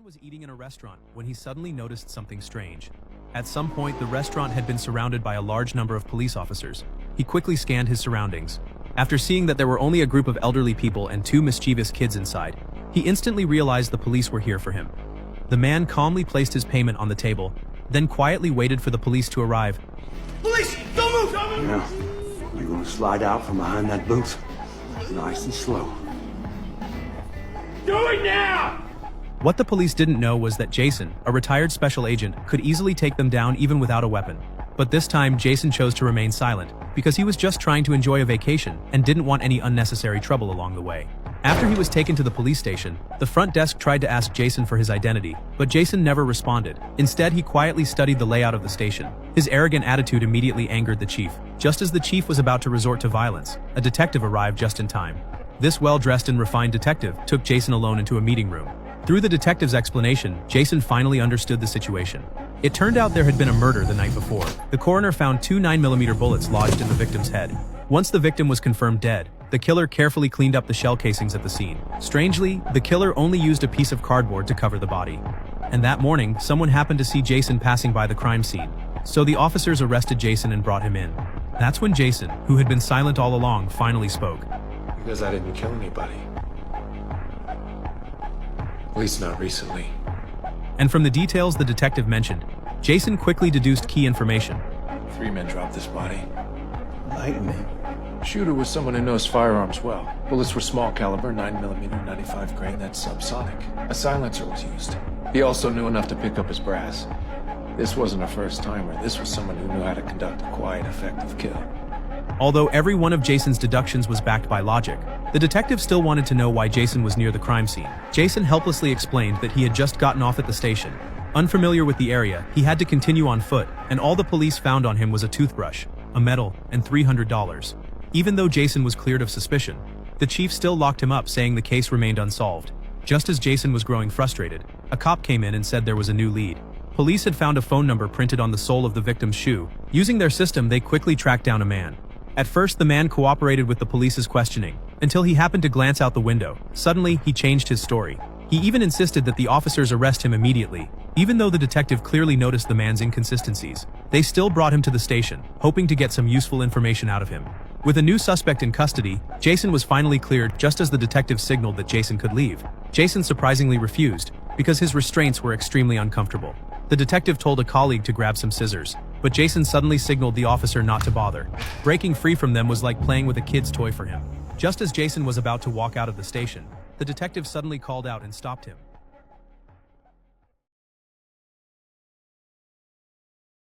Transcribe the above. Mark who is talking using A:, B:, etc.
A: man was eating in a restaurant when he suddenly noticed something strange. At some point, the restaurant had been surrounded by a large number of police officers. He quickly scanned his surroundings. After seeing that there were only a group of elderly people and two mischievous kids inside, he instantly realized the police were here for him. The man calmly placed his payment on the table, then quietly waited for the police to arrive.
B: Police! Don't move! Don't move!
C: Now, you're gonna slide out from behind that booth, nice and slow.
B: Do it now!
A: What the police didn't know was that Jason, a retired special agent, could easily take them down even without a weapon. But this time, Jason chose to remain silent, because he was just trying to enjoy a vacation and didn't want any unnecessary trouble along the way. After he was taken to the police station, the front desk tried to ask Jason for his identity, but Jason never responded. Instead, he quietly studied the layout of the station. His arrogant attitude immediately angered the chief. Just as the chief was about to resort to violence, a detective arrived just in time. This well-dressed and refined detective took Jason alone into a meeting room. Through the detective's explanation, Jason finally understood the situation. It turned out there had been a murder the night before. The coroner found two 9mm bullets lodged in the victim's head. Once the victim was confirmed dead, the killer carefully cleaned up the shell casings at the scene. Strangely, the killer only used a piece of cardboard to cover the body. And that morning, someone happened to see Jason passing by the crime scene. So the officers arrested Jason and brought him in. That's when Jason, who had been silent all along, finally spoke.
D: Because I didn't kill anybody. At least not recently.
A: And from the details the detective mentioned, Jason quickly deduced key information.
D: 3 men dropped this body.
C: Lighten me.
D: Shooter was someone who knows firearms well. Bullets were small caliber, 9mm, 95 grain, that's subsonic. A silencer was used. He also knew enough to pick up his brass. This wasn't a first-timer. This was someone who knew how to conduct a quiet, effective kill.
A: Although every one of Jason's deductions was backed by logic, the detective still wanted to know why Jason was near the crime scene. Jason helplessly explained that he had just gotten off at the station. Unfamiliar with the area, he had to continue on foot, and all the police found on him was a toothbrush, a medal, and $300. Even though Jason was cleared of suspicion, the chief still locked him up, saying the case remained unsolved. Just as Jason was growing frustrated, a cop came in and said there was a new lead. Police had found a phone number printed on the sole of the victim's shoe. Using their system, they quickly tracked down a man. At first, the man cooperated with the police's questioning, until he happened to glance out the window. Suddenly, he changed his story. He even insisted that the officers arrest him immediately. Even though the detective clearly noticed the man's inconsistencies, they still brought him to the station, hoping to get some useful information out of him. With a new suspect in custody, Jason was finally cleared just as the detective signaled that Jason could leave. Jason surprisingly refused, because his restraints were extremely uncomfortable. The detective told a colleague to grab some scissors, but Jason suddenly signaled the officer not to bother. Breaking free from them was like playing with a kid's toy for him. Just as Jason was about to walk out of the station, the detective suddenly called out and stopped him.